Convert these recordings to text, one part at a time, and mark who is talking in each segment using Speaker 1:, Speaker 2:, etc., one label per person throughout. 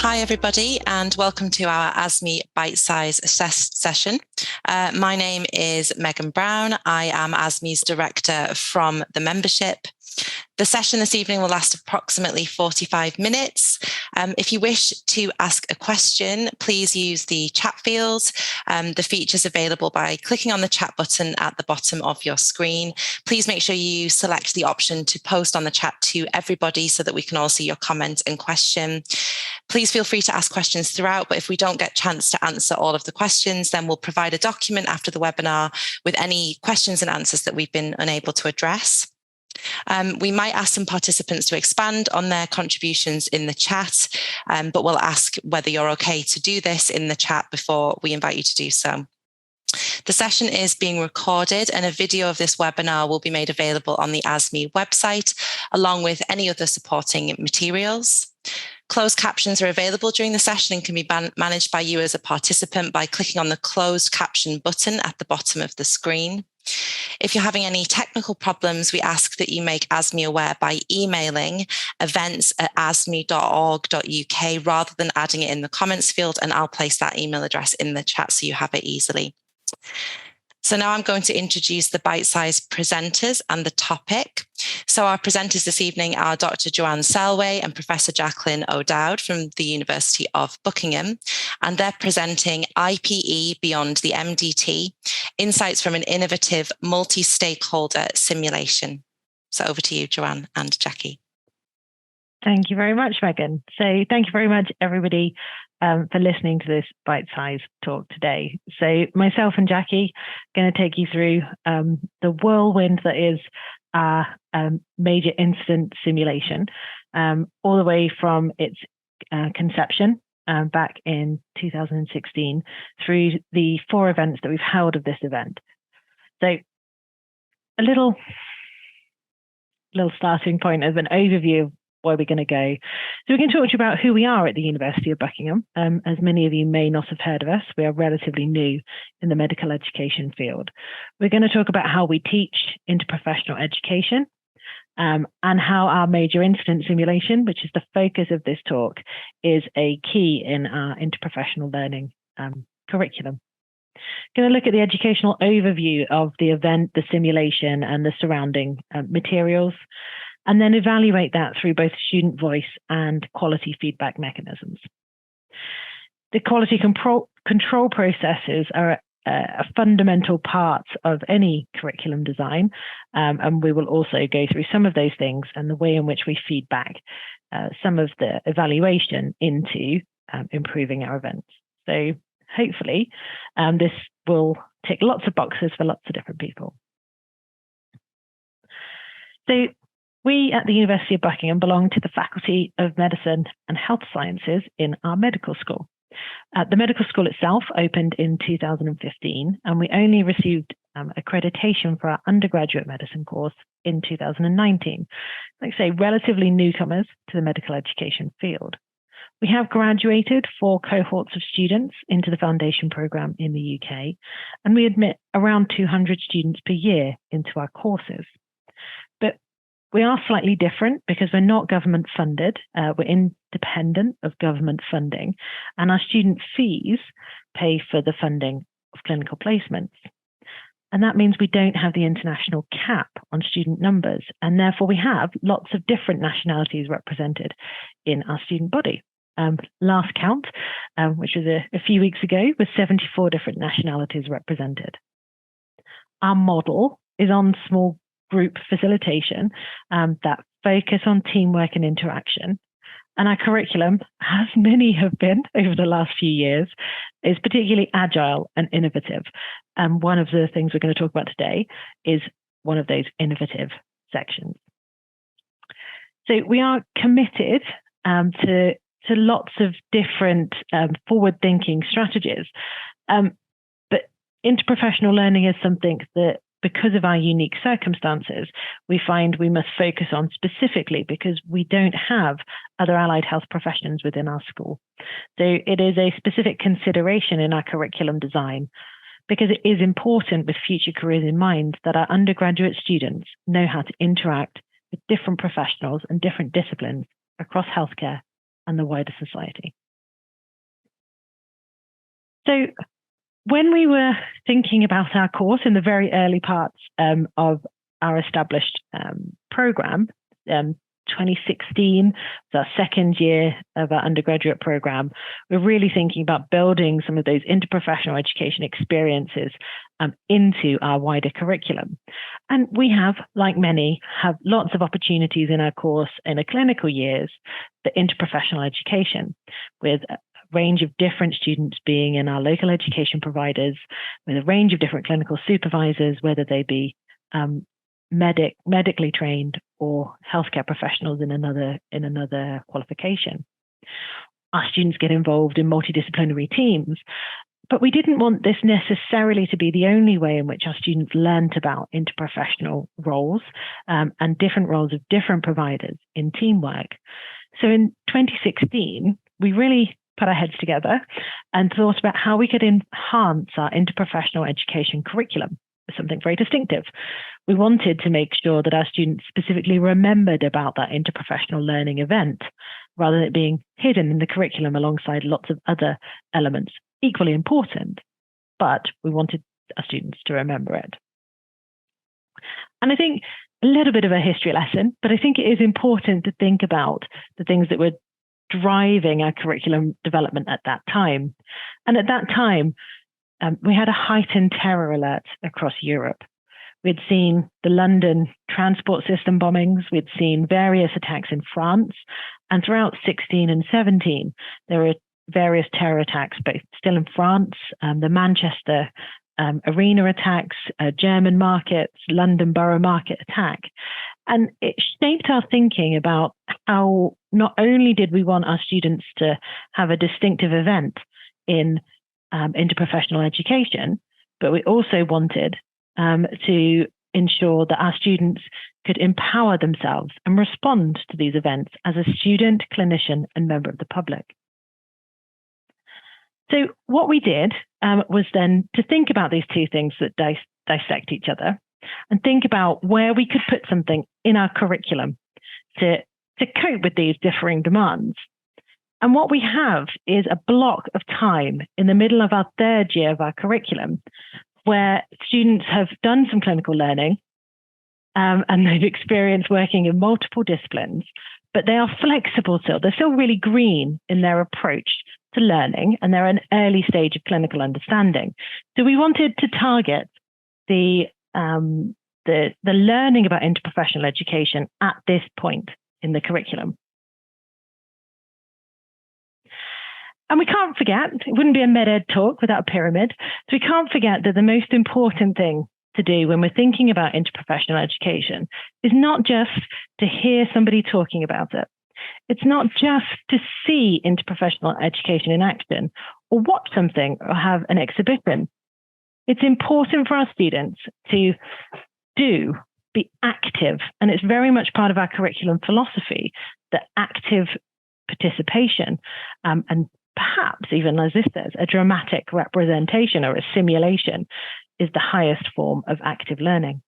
Speaker 1: Hi, everybody, and welcome to our ASME Bitesize session. My name is Megan Brown. I am ASME's director from the membership. The session this evening will last approximately 45 minutes. If you wish to ask a question, please use the chat field. The feature's available by clicking on the chat button at the bottom of your screen. Please make sure you select the option to post on the chat to everybody so that we can all see your comment and question. Please feel free to ask questions throughout, but if we don't get a chance to answer all of the questions, then we'll provide a document after the webinar with any questions and answers that we've been unable to address. We might ask some participants to expand on their contributions in the chat, but we'll ask whether you're okay to do this in the chat before we invite you to do so. The session is being recorded and a video of this webinar will be made available on the ASME website, along with any other supporting materials. Closed captions are available during the session and can be managed by you as a participant by clicking on the closed caption button at the bottom of the screen. If you're having any technical problems, we ask that you make ASME aware by emailing events@asme.org.uk rather than adding it in the comments field, and I'll place that email address in the chat so you have it easily. So now I'm going to introduce the Bitesize presenters and the topic. So our presenters this evening are Dr. Joanne Selway and Professor Jacqueline O'Dowd from the University of Buckingham, and they're presenting IPE Beyond the MDT, Insights from an Innovative Multi-Stakeholder Simulation. So over to you, Joanne and Jackie.
Speaker 2: Thank you very much, Megan. So thank you very much, everybody, for listening to this bite-sized talk today. So myself and Jackie are going to take you through the whirlwind that is our major incident simulation, all the way from its conception back in 2016 through the 4 events that we've held of this event. So a little starting point as an overview of where we're going to go. So we're going to talk to you about who we are at the University of Buckingham. As many of you may not have heard of us, we are relatively new in the medical education field. We're going to talk about how we teach interprofessional education and how our major incident simulation, which is the focus of this talk, is a key in our interprofessional learning curriculum. Going to look at the educational overview of the event, the simulation, and the surrounding materials, and then evaluate that through both student voice and quality feedback mechanisms. The quality control processes are a fundamental part of any curriculum design, and we will also go through some of those things and the way in which we feedback some of the evaluation into improving our events. So hopefully this will tick lots of boxes for lots of different people. So we at the University of Buckingham belong to the Faculty of Medicine and Health Sciences in our medical school. The medical school itself opened in 2015, and we only received accreditation for our undergraduate medicine course in 2019. Like I say, relatively newcomers to the medical education field. We have graduated 4 cohorts of students into the foundation program in the UK, and we admit around 200 students per year into our courses. But we are slightly different because we're not government funded. We're independent of government funding, and our student fees pay for the funding of clinical placements. And that means we don't have the international cap on student numbers, and therefore we have lots of different nationalities represented in our student body. Last count, which was a few weeks ago, was 74 different nationalities represented. Our model is on small group facilitation that focus on teamwork and interaction. And our curriculum, as many have been over the last few years, is particularly agile and innovative. And one of the things we're going to talk about today is one of those innovative sections. So we are committed to lots of different forward-thinking strategies. But interprofessional learning is something that, because of our unique circumstances, we find we must focus on specifically because we don't have other allied health professions within our school. So it is a specific consideration in our curriculum design because it is important with future careers in mind that our undergraduate students know how to interact with different professionals and different disciplines across healthcare and the wider society. So when we were thinking about our course in the very early parts of our established program, 2016 was our second year of our undergraduate program, we're really thinking about building some of those interprofessional education experiences into our wider curriculum. And we have, like many, have lots of opportunities in our course in the clinical years for interprofessional education, with a range of different students being in our local education providers, with a range of different clinical supervisors, whether they be medically trained or healthcare professionals in another qualification. Our students get involved in multidisciplinary teams, but we didn't want this necessarily to be the only way in which our students learned about interprofessional roles and different roles of different providers in teamwork. So in 2016, we really put our heads together and thought about how we could enhance our interprofessional education curriculum with something very distinctive. We wanted to make sure that our students specifically remembered about that interprofessional learning event, rather than it being hidden in the curriculum alongside lots of other elements equally important, but we wanted our students to remember it. And I think a little bit of a history lesson, but I think it is important to think about the things that were driving our curriculum development at that time. And at that time, we had a heightened terror alert across Europe. We'd seen the London transport system bombings. We'd seen various attacks in France. And throughout 16 and 17, there were various terror attacks, both still in France, the Manchester arena attacks, German markets, London borough market attack. And it shaped our thinking about how not only did we want our students to have a distinctive event in interprofessional education, but we also wanted to ensure that our students could empower themselves and respond to these events as a student, clinician, and member of the public. So what we did was then to think about these two things that dissect each other and think about where we could put something in our curriculum to cope with these differing demands. And what we have is a block of time in the middle of our third year of our curriculum where students have done some clinical learning and they've experienced working in multiple disciplines, but they are flexible still. They're still really green in their approach to learning, and they're an early stage of clinical understanding. So we wanted to target the learning about interprofessional education at this point in the curriculum. And we can't forget, it wouldn't be a med-ed talk without a pyramid, so we can't forget that the most important thing to do when we're thinking about interprofessional education is not just to hear somebody talking about it. It's not just to see interprofessional education in action or watch something or have an exhibition. It's important for our students to be active. And it's very much part of our curriculum philosophy that active participation and perhaps even, as this says, a dramatic representation or a simulation is the highest form of active learning.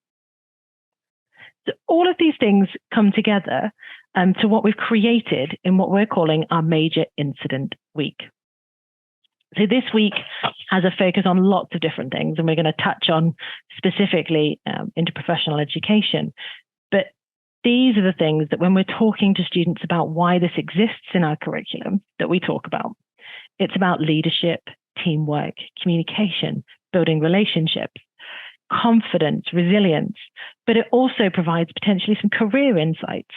Speaker 2: So all of these things come together to what we've created in what we're calling our Major Incident Week. So this week has a focus on lots of different things, and we're going to touch on specifically interprofessional education. But these are the things that when we're talking to students about why this exists in our curriculum that we talk about. It's about leadership, teamwork, communication, building relationships, confidence, resilience, but it also provides potentially some career insights.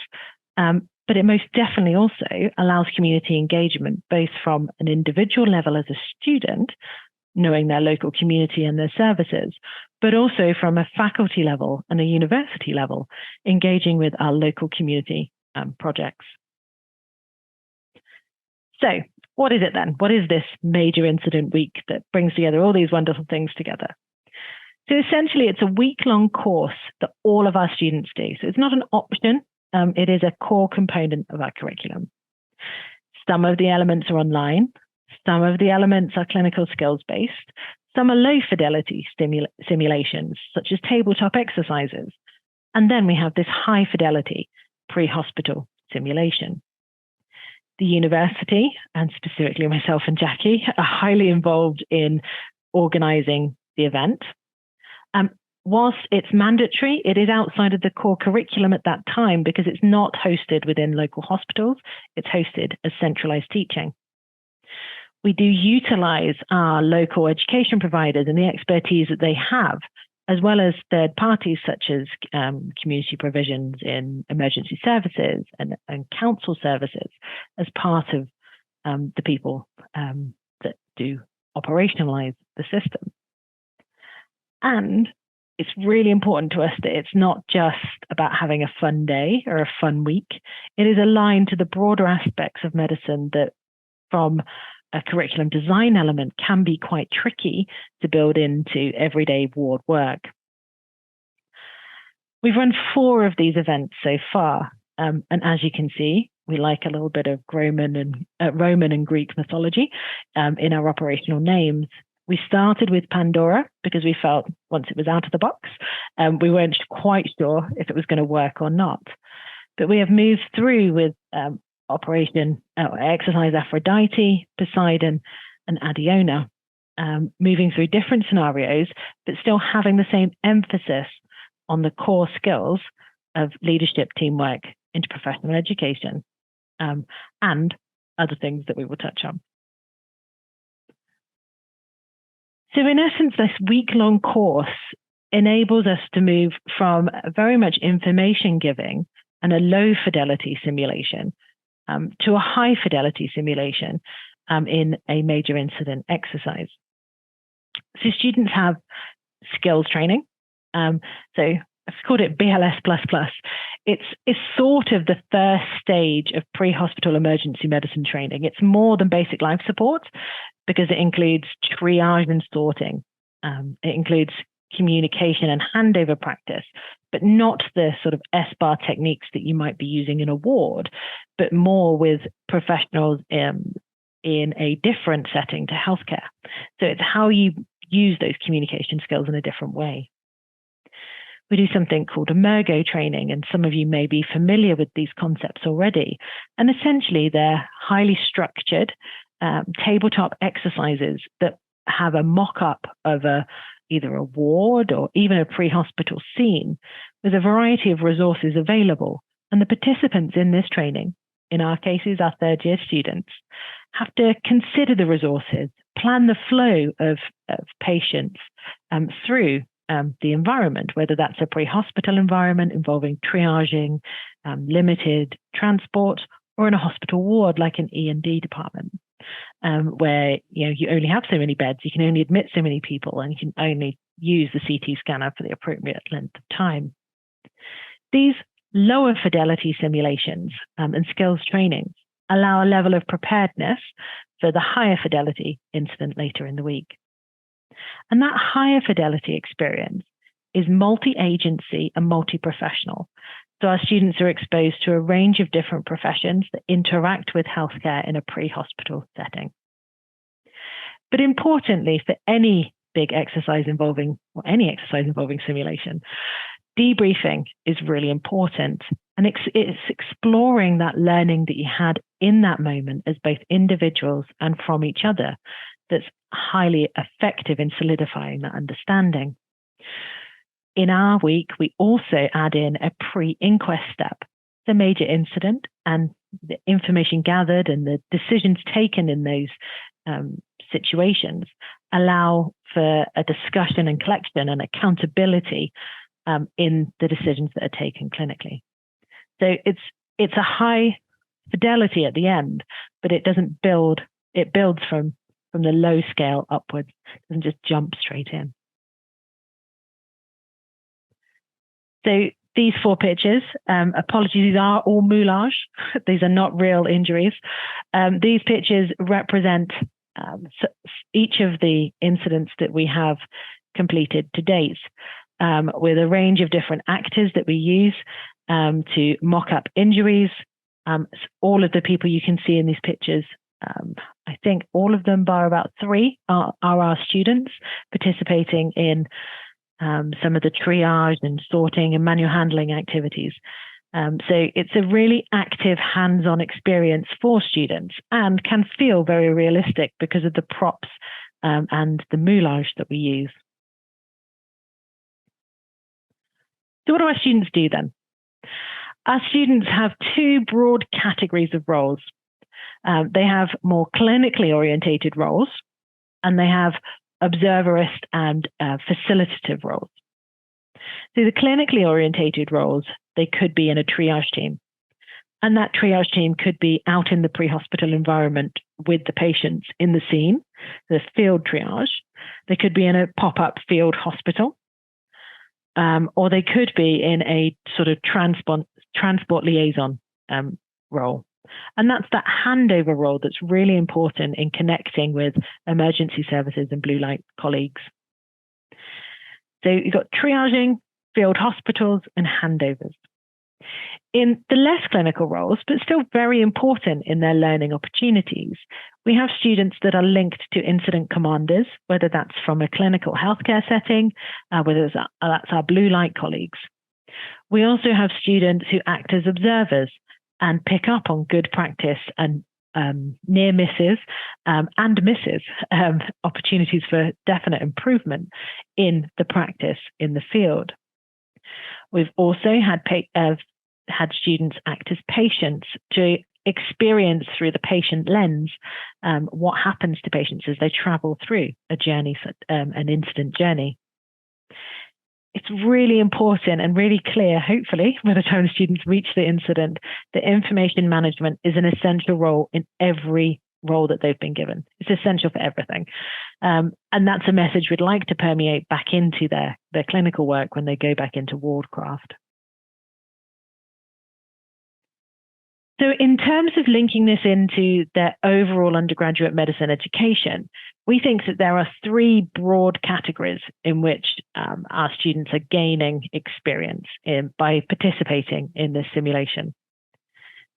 Speaker 2: But it most definitely also allows community engagement, both from an individual level as a student, knowing their local community and their services, but also from a faculty level and a university level, engaging with our local community projects. So what is it then? What is this Major Incident Week that brings together all these wonderful things together? So essentially, it's a week-long course that all of our students do. So it's not an option. It is a core component of our curriculum. Some of the elements are online. Some of the elements are clinical skills-based. Some are low-fidelity simulations, such as tabletop exercises. And then we have this high-fidelity pre-hospital simulation. The university, and specifically myself and Jackie, are highly involved in organising the event. Whilst it's mandatory, it is outside of the core curriculum at that time because it's not hosted within local hospitals. It's hosted as centralised teaching. We do utilise our local education providers and the expertise that they have, as well as third parties such as community provisions in emergency services and council services as part of the people that do operationalise the system. And it's really important to us that it's not just about having a fun day or a fun week. It is aligned to the broader aspects of medicine that, from a curriculum design element, can be quite tricky to build into everyday ward work. We've run 4 of these events so far, and as you can see, we like a little bit of Roman and Greek mythology in our operational names. We started with Pandora because we felt once it was out of the box, we weren't quite sure if it was going to work or not. But we have moved through with Exercise Aphrodite, Poseidon, and Adiona, moving through different scenarios, but still having the same emphasis on the core skills of leadership, teamwork, interprofessional education, and other things that we will touch on. So in essence, this week-long course enables us to move from very much information giving and a low fidelity simulation to a high fidelity simulation in a major incident exercise. So students have skills training. So I've called it BLS++. It's sort of the first stage of pre-hospital emergency medicine training. It's more than basic life support because it includes triage and sorting. It includes communication and handover practice, but not the sort of SBAR techniques that you might be using in a ward, but more with professionals in a different setting to healthcare. So it's how you use those communication skills in a different way. We do something called Emergo training, and some of you may be familiar with these concepts already. And essentially, they're highly structured tabletop exercises that have a mock-up of either a ward or even a pre-hospital scene with a variety of resources available. And the participants in this training, in our cases, our third-year students, have to consider the resources, plan the flow of patients through the environment, whether that's a pre-hospital environment involving triaging, limited transport, or in a hospital ward like an E&D department, where you only have so many beds, you can only admit so many people, and you can only use the CT scanner for the appropriate length of time. These lower fidelity simulations and skills trainings allow a level of preparedness for the higher fidelity incident later in the week. And that higher fidelity experience is multi-agency and multi-professional. So our students are exposed to a range of different professions that interact with healthcare in a pre-hospital setting. But importantly, for any big exercise involving, or any exercise involving simulation, debriefing is really important. And it's exploring that learning that you had in that moment as both individuals and from each other that's highly effective in solidifying that understanding. In our week, we also add in a pre-inquest step. The major incident and the information gathered and the decisions taken in those situations allow for a discussion and collection and accountability in the decisions that are taken clinically. So it's a high fidelity at the end, but it doesn't build, it builds from the low scale upwards. It doesn't just jump straight in. So these 4 pictures, apologies, these are all moulage. These are not real injuries. These pictures represent each of the incidents that we have completed to date, with a range of different actors that we use to mock up injuries. All of the people you can see in these pictures, I think all of them, bar about 3, are our students participating in some of the triage and sorting and manual handling activities. So it's a really active hands-on experience for students and can feel very realistic because of the props and the moulage that we use. So what do our students do then? Our students have two broad categories of roles. They have more clinically orientated roles, and they have observerist and facilitative roles. So the clinically orientated roles, they could be in a triage team. And that triage team could be out in the pre-hospital environment with the patients in the scene, the field triage. They could be in a pop-up field hospital, or they could be in a sort of transport liaison role. And that's that handover role that's really important in connecting with emergency services and blue light colleagues. So you've got triaging, field hospitals, and handovers. In the less clinical roles, but still very important in their learning opportunities, we have students that are linked to incident commanders, whether that's from a clinical healthcare setting, whether that's our blue light colleagues. We also have students who act as observers and pick up on good practice and near misses and misses, opportunities for definite improvement in the practice in the field. We've also had students act as patients to experience through the patient lens what happens to patients as they travel through a journey, an incident journey. It's really important and really clear, hopefully, by the time students reach the incident, that information management is an essential role in every role that they've been given. It's essential for everything. And that's a message we'd like to permeate back into their clinical work when they go back into wardcraft. So in terms of linking this into their overall undergraduate medicine education, we think that there are three broad categories in which our students are gaining experience by participating in this simulation.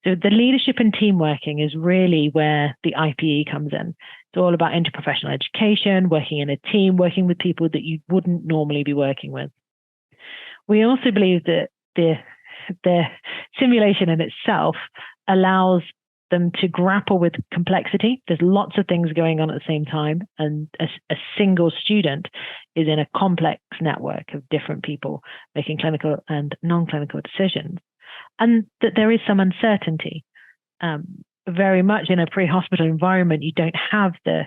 Speaker 2: So the leadership and team working is really where the IPE comes in. It's all about interprofessional education, working in a team, working with people that you wouldn't normally be working with. We also believe that the simulation in itself allows them to grapple with complexity. There's lots of things going on at the same time, and a single student is in a complex network of different people making clinical and non-clinical decisions, and that there is some uncertainty. Very much in a pre-hospital environment, you don't have the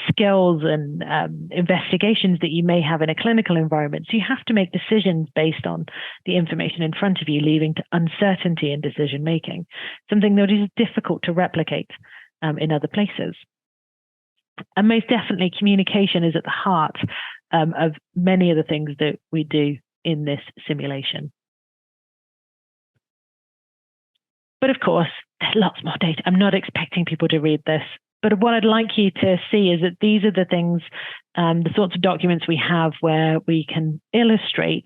Speaker 2: skills and investigations that you may have in a clinical environment. So you have to make decisions based on the information in front of you, leading to uncertainty in decision making, something that is difficult to replicate in other places. And most definitely, communication is at the heart of many of the things that we do in this simulation. But of course, there's lots more data. I'm not expecting people to read this. But what I'd like you to see is that these are the things, the sorts of documents we have where we can illustrate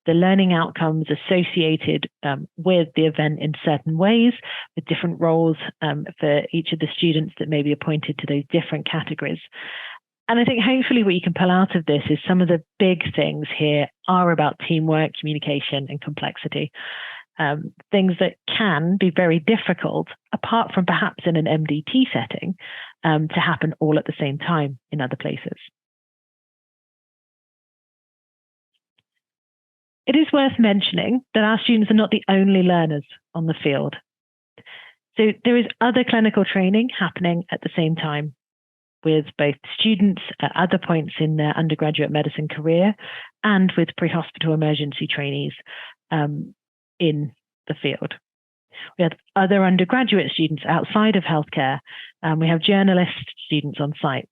Speaker 2: the learning outcomes associated with the event in certain ways, with different roles for each of the students that may be appointed to those different categories. And I think hopefully what you can pull out of this is some of the big things here are about teamwork, communication, and complexity. Things that can be very difficult, apart from perhaps in an MDT setting, to happen all at the same time in other places. It is worth mentioning that our students are not the only learners on the field. So there is other clinical training happening at the same time with both students at other points in their undergraduate medicine career and with pre-hospital emergency trainees in the field. We have other undergraduate students outside of healthcare. We have journalist students on site,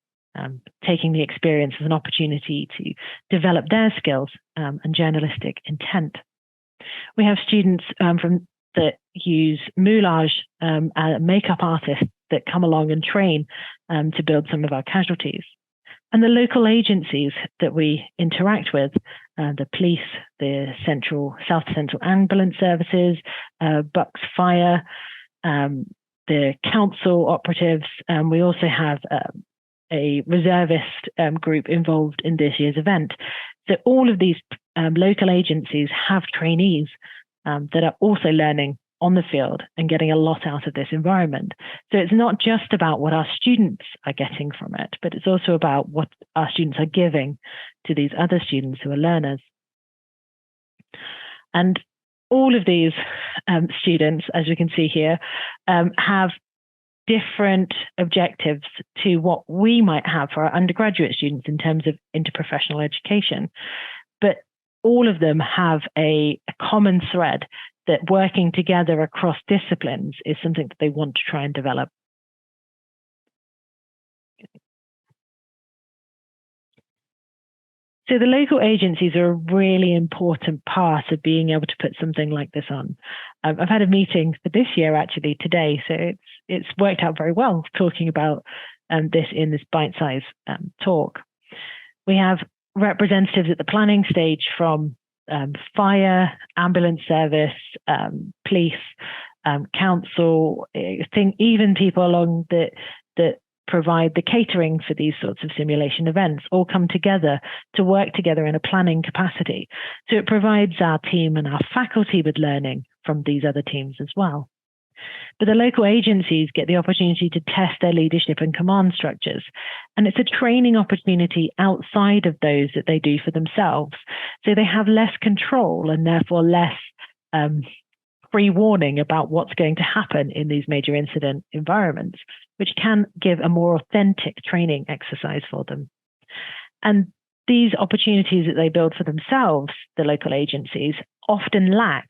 Speaker 2: taking the experience as an opportunity to develop their skills and journalistic intent. We have students that use moulage, makeup artists that come along and train to build some of our casualties. And the local agencies that we interact with, the police, the South Central Ambulance Services, Bucks Fire, the council operatives. We also have a reservist group involved in this year's event. So all of these local agencies have trainees that are also learning on the field and getting a lot out of this environment. So it's not just about what our students are getting from it, but it's also about what our students are giving to these other students who are learners. And all of these students, as we can see here, have different objectives to what we might have for our undergraduate students in terms of interprofessional education. But all of them have a common thread that working together across disciplines is something that they want to try and develop. So the local agencies are a really important part of being able to put something like this on. I've had a meeting for this year actually today, so it's worked out very well talking about this in this bite-size talk. We have representatives at the planning stage from fire, ambulance service, police, council, even people along that provide the catering for these sorts of simulation events all come together to work together in a planning capacity. So it provides our team and our faculty with learning from these other teams as well. But the local agencies get the opportunity to test their leadership and command structures. And it's a training opportunity outside of those that they do for themselves. So they have less control and therefore less pre-warning about what's going to happen in these major incident environments, which can give a more authentic training exercise for them. And these opportunities that they build for themselves, the local agencies, often lack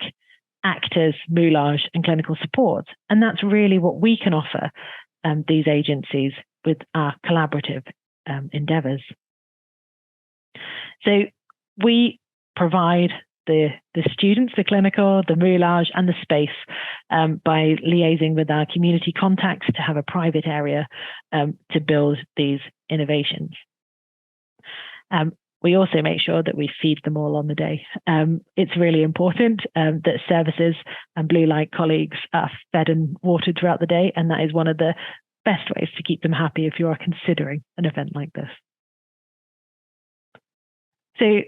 Speaker 2: actors, moulage, and clinical support. And that's really what we can offer these agencies with our collaborative endeavors. So we provide the students, the clinical, the moulage, and the space by liaising with our community contacts to have a private area to build these innovations. We also make sure that we feed them all on the day. It's really important that services and blue light colleagues are fed and watered throughout the day, and that is one of the best ways to keep them happy if you are considering an event like this. So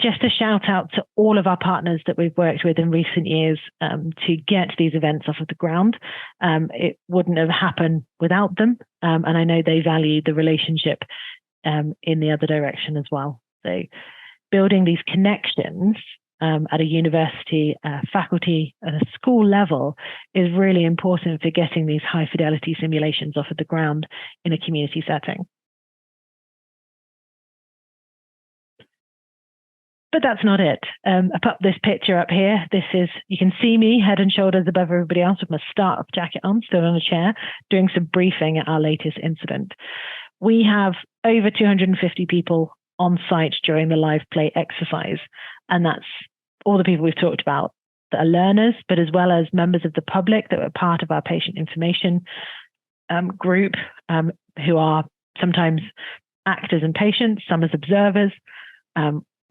Speaker 2: just a shout out to all of our partners that we've worked with in recent years to get these events off of the ground. It wouldn't have happened without them, and I know they value the relationship in the other direction as well. So building these connections at a university, faculty, at a school level is really important for getting these high fidelity simulations off of the ground in a community setting. But that's not it. I put this picture up here. This is, you can see me head and shoulders above everybody else with my startup jacket on, still on a chair, doing some briefing at our latest incident. We have over 250 people on site during the live play exercise. And that's all the people we've talked about that are learners, but as well as members of the public that were part of our patient information group, who are sometimes actors and patients, some as observers.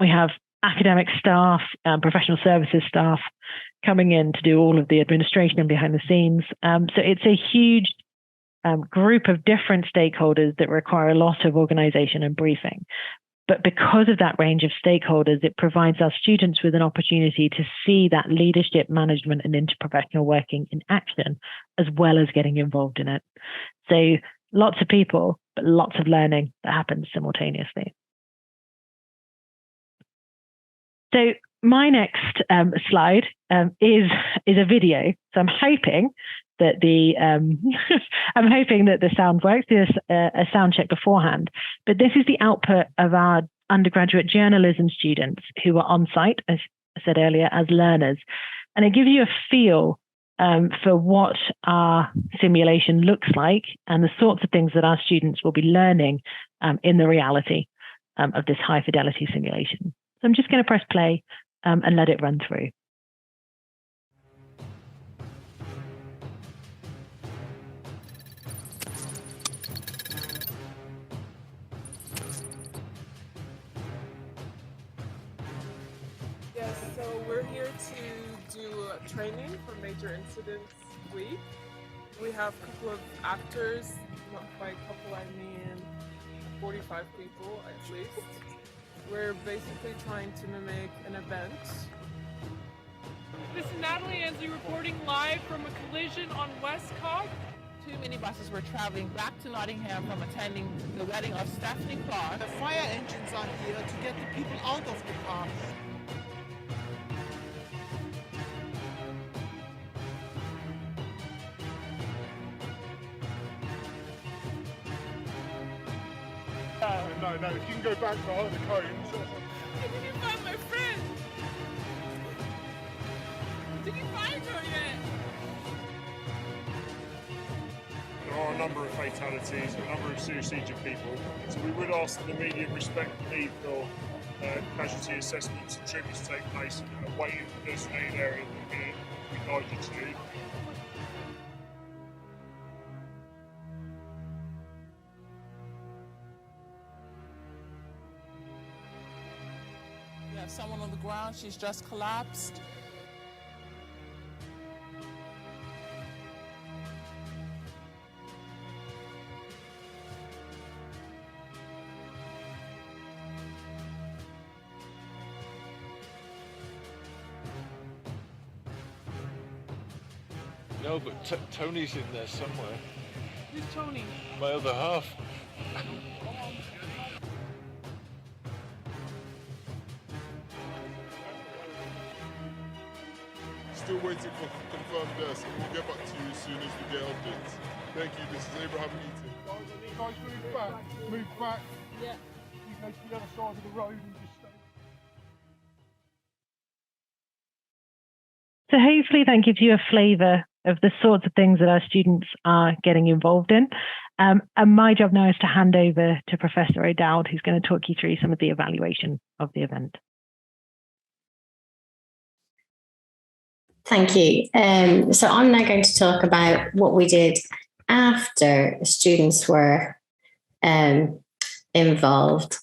Speaker 2: We have academic staff, professional services staff coming in to do all of the administration and behind the scenes. So it's a huge group of different stakeholders that require a lot of organization and briefing. But because of that range of stakeholders, it provides our students with an opportunity to see that leadership, management, and interprofessional working in action, as well as getting involved in it. So lots of people, but lots of learning that happens simultaneously. So my next slide is a video. So I'm hoping that the sound works. There's a sound check beforehand, but this is the output of our undergraduate journalism students who are on site, as I said earlier, as learners, and it gives you a feel for what our simulation looks like and the sorts of things that our students will be learning in the reality of this high fidelity simulation. So I'm just going to press play and let it run through.
Speaker 3: Yes, so we're here to do training for Major Incidents Week. We have a couple of actors, not by couple I mean 45 people at least. We're basically trying to mimic an event This is Natalie Ansley reporting live from a collision on Westcott.
Speaker 4: Two minibuses were traveling back to Nottingham from attending the wedding of Stephanie Clark.
Speaker 5: The fire engines are here to get the people out of the car.
Speaker 6: No, if you can go back behind the cones.
Speaker 3: Did you find my friend? Did you find her yet?
Speaker 6: There are a number of fatalities, a number of serious injured people, so we would ask that the media respect the need for casualty assessments and treatments to take place away in the designated area that we guide you to.
Speaker 4: We have someone on the ground, she's just collapsed.
Speaker 7: No, but Tony's in there somewhere.
Speaker 3: Who's Tony?
Speaker 7: My other half.
Speaker 6: Still waiting for confirmed deaths, and we'll get back to you as soon as we get updates. Thank you, this is Abraham Eaton.
Speaker 8: Guys, move back. Move back.
Speaker 3: Yeah.
Speaker 8: You go to the other side of the road and just stay.
Speaker 2: So hopefully that gives you a flavour of the sorts of things that our students are getting involved in. And my job now is to hand over to Professor O'Dowd, who's going to talk you through some of the evaluation of the event.
Speaker 9: Thank you. So I'm now going to talk about what we did after students were involved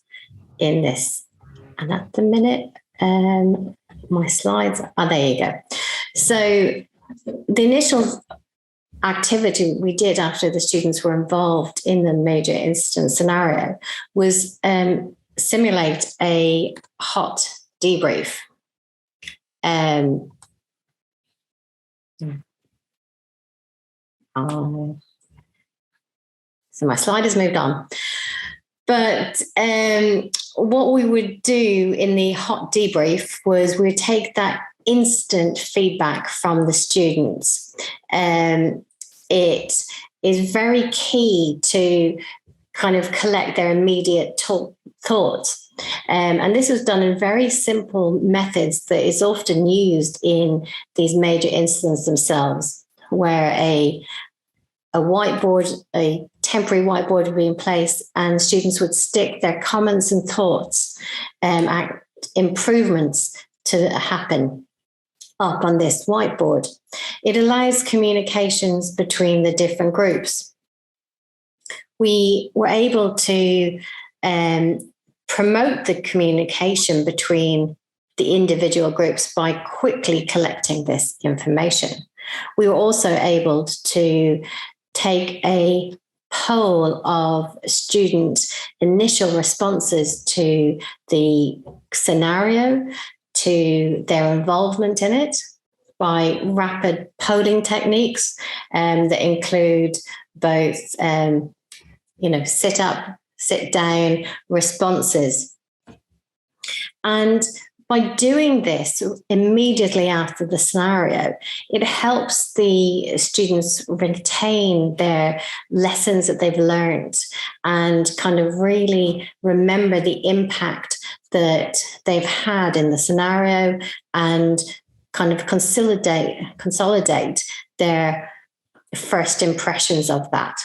Speaker 9: in this. And at the minute, my slides, there you go. So the initial activity we did after the students were involved in the major incident scenario was simulate a hot debrief. So my slide has moved on. But what we would do in the hot debrief was we would take that instant feedback from the students. It is very key to kind of collect their immediate thoughts. And this was done in very simple methods that is often used in these major incidents themselves, where a whiteboard, a temporary whiteboard would be in place and students would stick their comments and thoughts, improvements to happen up on this whiteboard. It allows communications between the different groups. We were able to promote the communication between the individual groups by quickly collecting this information. We were also able to take a poll of student initial responses to the scenario, to their involvement in it, by rapid polling techniques that include both, sit up, sit down responses. And by doing this immediately after the scenario, it helps the students retain their lessons that they've learned and kind of really remember the impact that they've had in the scenario and kind of consolidate their first impressions of that.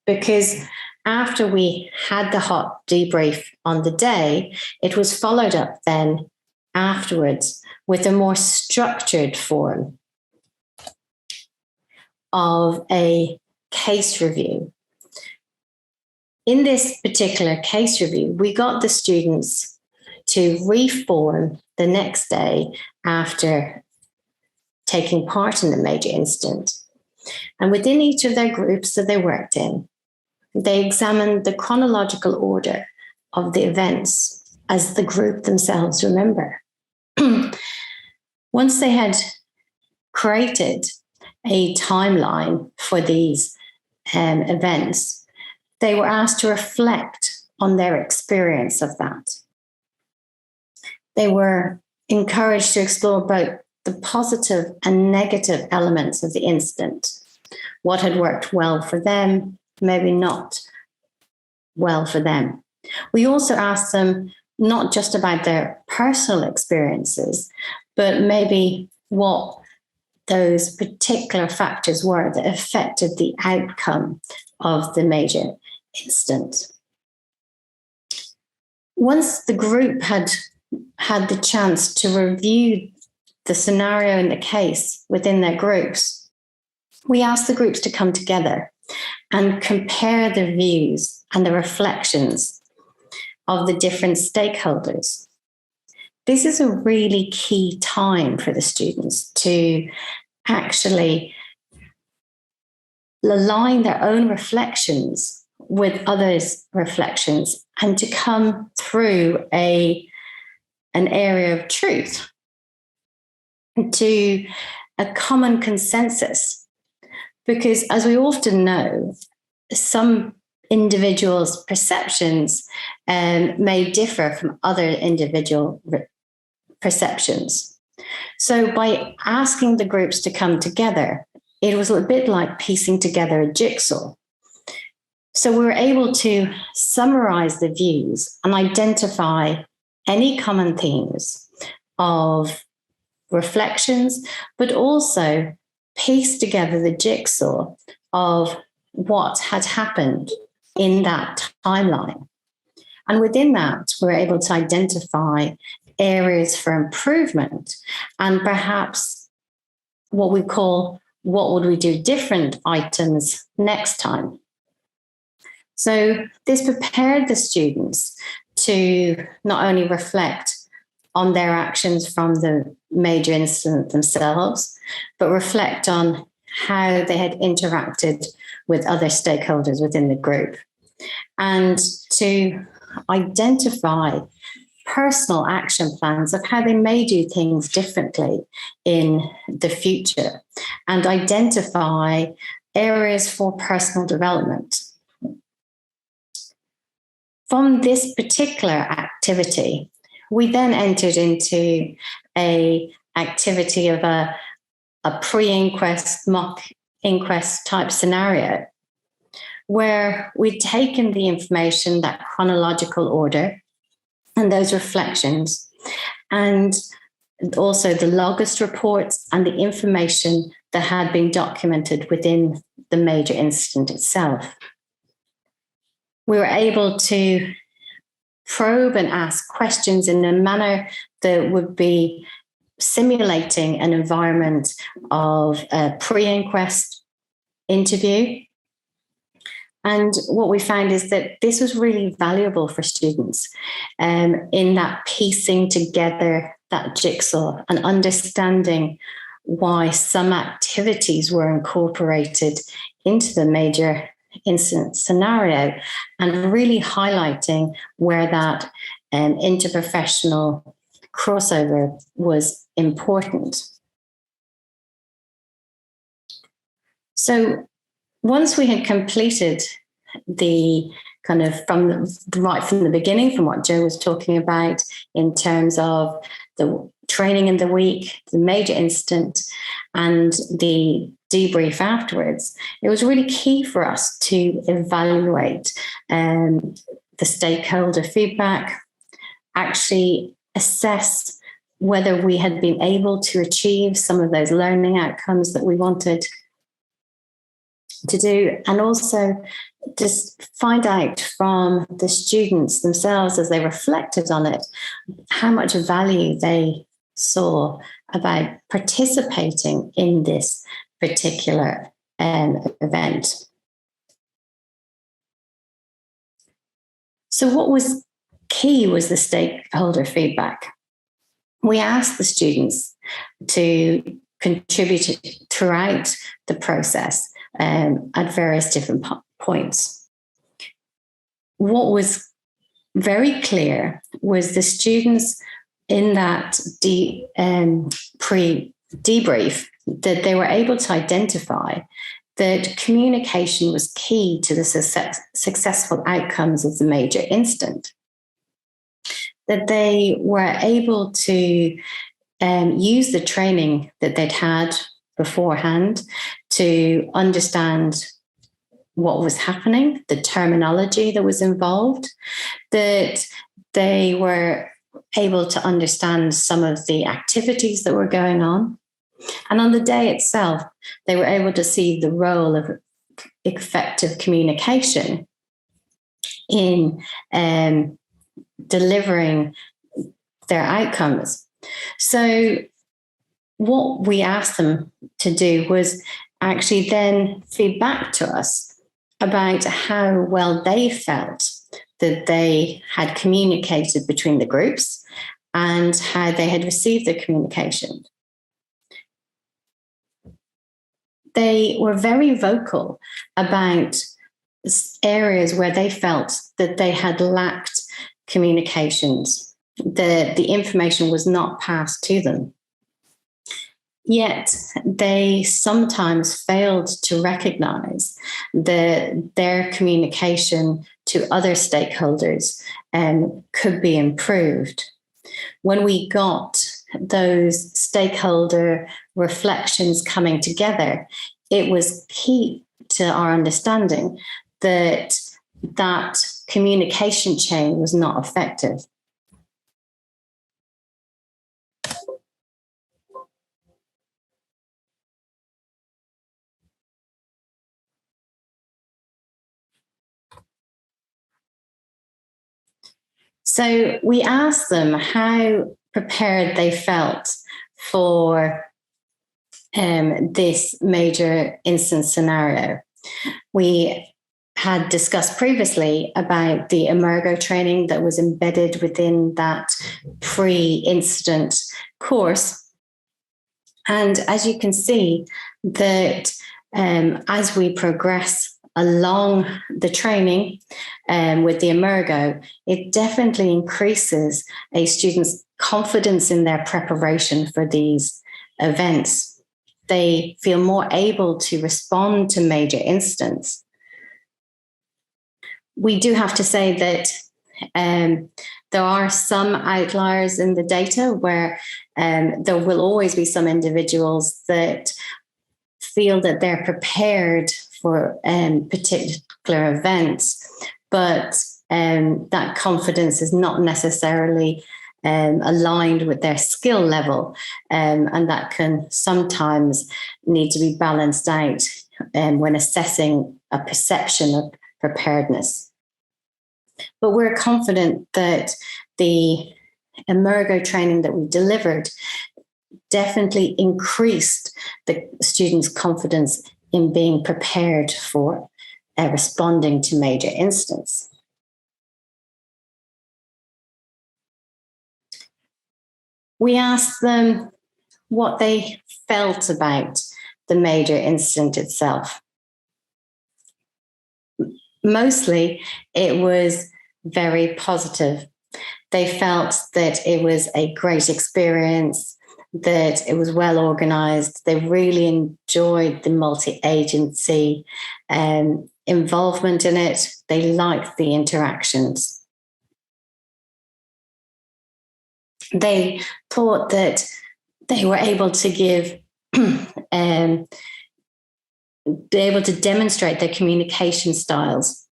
Speaker 9: Because after we had the hot debrief on the day, it was followed up then afterwards with a more structured form of a case review. In this particular case review, we got the students to reform the next day after taking part in the major incident. And within each of their groups that they worked in, they examined the chronological order of the events as the group themselves remember. Once they had created a timeline for these events, they were asked to reflect on their experience of that. They were encouraged to explore both the positive and negative elements of the incident. What had worked well for them, maybe not well for them. We also asked them not just about their personal experiences, but maybe what those particular factors were that affected the outcome of the major incident. Once the group had the chance to review the scenario and the case within their groups, we asked the groups to come together and compare the views and the reflections of the different stakeholders. This is a really key time for the students to actually align their own reflections with others' reflections and to come through an area of truth to a common consensus. Because as we often know, some individuals' perceptions may differ from other individual perceptions. So by asking the groups to come together, it was a bit like piecing together a jigsaw. So we were able to summarize the views and identify any common themes of reflections, but also piece together the jigsaw of what had happened in that timeline. And within that, we're able to identify areas for improvement and perhaps what we call what would we do different items next time. So this prepared the students to not only reflect on their actions from the major incident themselves, but reflect on how they had interacted with other stakeholders within the group, and to identify personal action plans of how they may do things differently in the future, and identify areas for personal development. From this particular activity, we then entered into an activity of a pre-inquest, mock inquest type scenario, where we'd taken the information, that chronological order, and those reflections, and also the logist reports and the information that had been documented within the major incident itself. We were able to probe and ask questions in a manner that would be simulating an environment of a pre-inquest interview. And what we found is that this was really valuable for students in that piecing together that jigsaw and understanding why some activities were incorporated into the major incident scenario, and really highlighting where that interprofessional crossover was important. So once we had completed the kind of right from the beginning, from what Joe was talking about in terms of the training in the week, the major incident, and the debrief afterwards, it was really key for us to evaluate the stakeholder feedback, actually assess whether we had been able to achieve some of those learning outcomes that we wanted to do, and also just find out from the students themselves as they reflected on it how much value they saw about participating in this particular event. So what was key was the stakeholder feedback. We asked the students to contribute throughout the process at various different points. What was very clear was the students in that pre-debrief that they were able to identify that communication was key to the successful outcomes of the major incident. That they were able to use the training that they'd had beforehand to understand what was happening, the terminology that was involved, that they were able to understand some of the activities that were going on. And on the day itself, they were able to see the role of effective communication in delivering their outcomes. So what we asked them to do was actually then feed back to us about how well they felt that they had communicated between the groups and how they had received the communication. They were very vocal about areas where they felt that they had lacked communications, that the information was not passed to them. Yet they sometimes failed to recognize that their communication to other stakeholders could be improved. When we got those stakeholder reflections coming together, it was key to our understanding that that communication chain was not effective. So we asked them how prepared they felt for this major incident scenario. We had discussed previously about the Emergo training that was embedded within that pre-incident course. And as you can see, that as we progress along the training with the Emergo, it definitely increases a student's confidence in their preparation for these events. They feel more able to respond to major incidents. We do have to say that there are some outliers in the data where there will always be some individuals that feel that they're prepared for particular events, but that confidence is not necessarily aligned with their skill level, and that can sometimes need to be balanced out when assessing a perception of preparedness. But we're confident that the Emergo training that we delivered definitely increased the students' confidence in being prepared for responding to major incidents. We asked them what they felt about the major incident itself. Mostly, it was very positive. They felt that it was a great experience, that it was well organized. They really enjoyed the multi-agency involvement in it. They liked the interactions. They thought that they were able to give, be able to demonstrate their communication styles,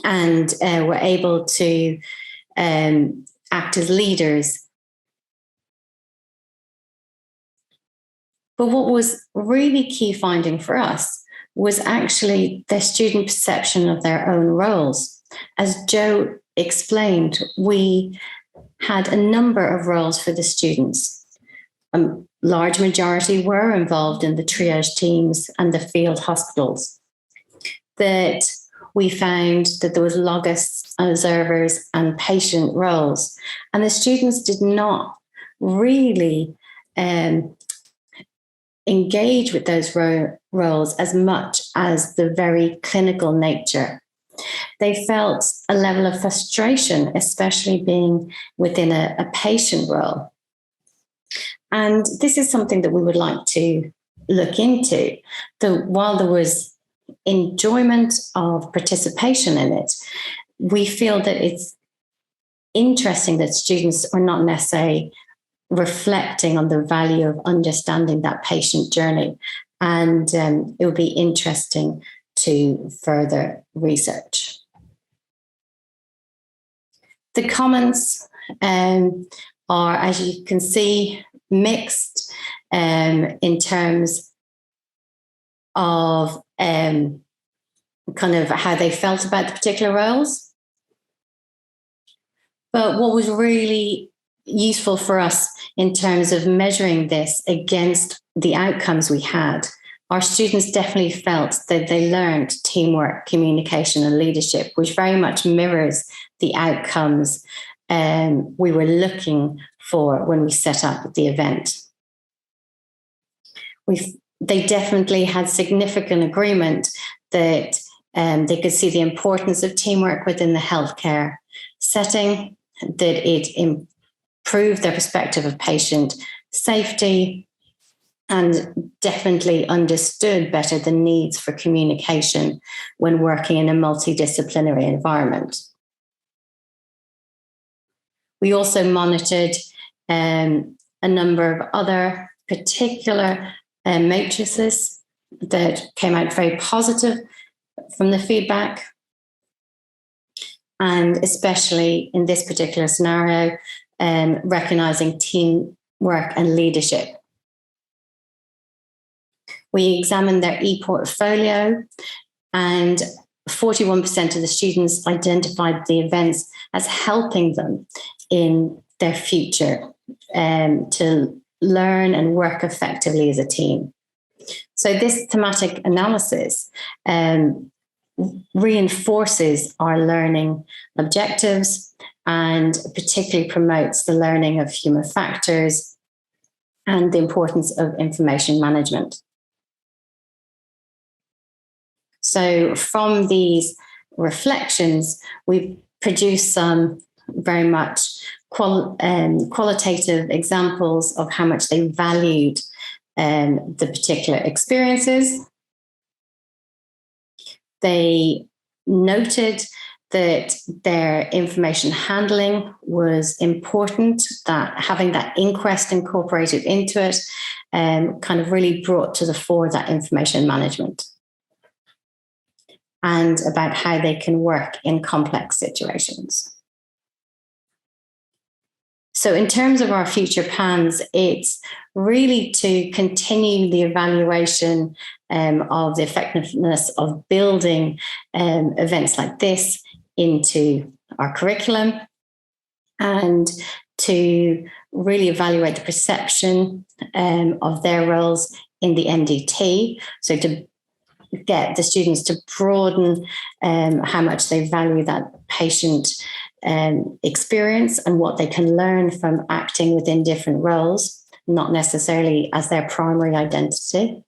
Speaker 9: and were able to act as leaders. But what was really key finding for us was actually their student perception of their own roles. As Joe explained, we had a number of roles for the students. A large majority were involved in the triage teams and the field hospitals. That we found that there was logists, observers, and patient roles. And the students did not really engage with those roles as much as the very clinical nature. They felt a level of frustration, especially being within a patient role. And this is something that we would like to look into. While there was enjoyment of participation in it, we feel that it's interesting that students are not necessarily reflecting on the value of understanding that patient journey. And it will be interesting to further research. The comments are, as you can see, mixed in terms of kind of how they felt about the particular roles. But what was really useful for us in terms of measuring this against the outcomes we had, our students definitely felt that they learned teamwork, communication, and leadership, which very much mirrors the outcomes we were looking for when we set up the event. They definitely had significant agreement that they could see the importance of teamwork within the healthcare setting, that it improved their perspective of patient safety, and definitely understood better the needs for communication when working in a multidisciplinary environment. We also monitored a number of other particular matrices that came out very positive from the feedback. And especially in this particular scenario, recognizing teamwork and leadership. We examined their e-portfolio, and 41% of the students identified the events as helping them in their future to learn and work effectively as a team. So this thematic analysis reinforces our learning objectives and particularly promotes the learning of human factors and the importance of information management. So from these reflections, we've produced some very much qualitative examples of how much they valued the particular experiences. They noted that their information handling was important, that having that inquest incorporated into it kind of really brought to the fore that information management and about how they can work in complex situations. So in terms of our future plans, it's really to continue the evaluation of the effectiveness of building events like this into our curriculum, and to really evaluate the perception of their roles in the MDT. So to get the students to broaden how much they value that patient experience and what they can learn from acting within different roles, not necessarily as their primary identity,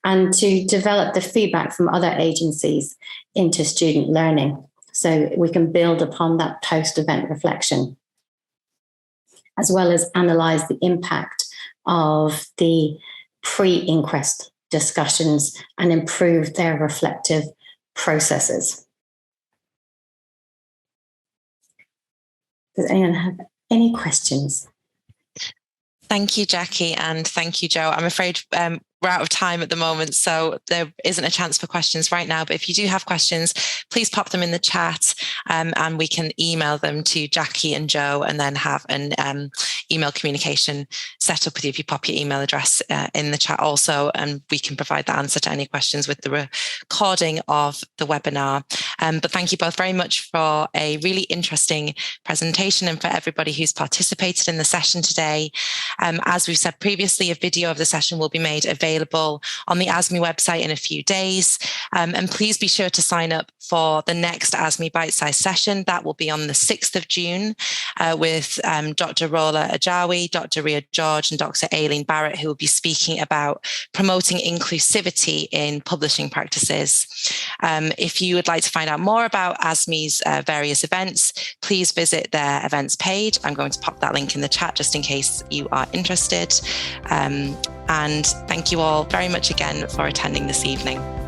Speaker 9: and to develop the feedback from other agencies into student learning so we can build upon that post-event reflection, as well as analyse the impact of the pre-inquest discussions and improve their reflective processes. Does anyone have any questions?
Speaker 1: Thank you, Jackie, and thank you, Joe. I'm afraid we're out of time at the moment, so there isn't a chance for questions right now. But if you do have questions, please pop them in the chat, and we can email them to Jackie and Joe, and then have an email communication set up with you if you pop your email address in the chat also, and we can provide the answer to any questions with the recording of the webinar. But thank you both very much for a really interesting presentation, and for everybody who's participated in the session today. As we've said previously, a video of the session will be made available on the ASME website in a few days. And please be sure to sign up for the next ASME Bitesize session. That will be on the 6th of June with Dr. Rola Ajawi, Dr. Ria George, and Dr. Aileen Barrett, who will be speaking about promoting inclusivity in publishing practices. If you would like to find out more about ASME's various events, please visit their events page. I'm going to pop that link in the chat just in case you are interested. And thank you all very much again for attending this evening.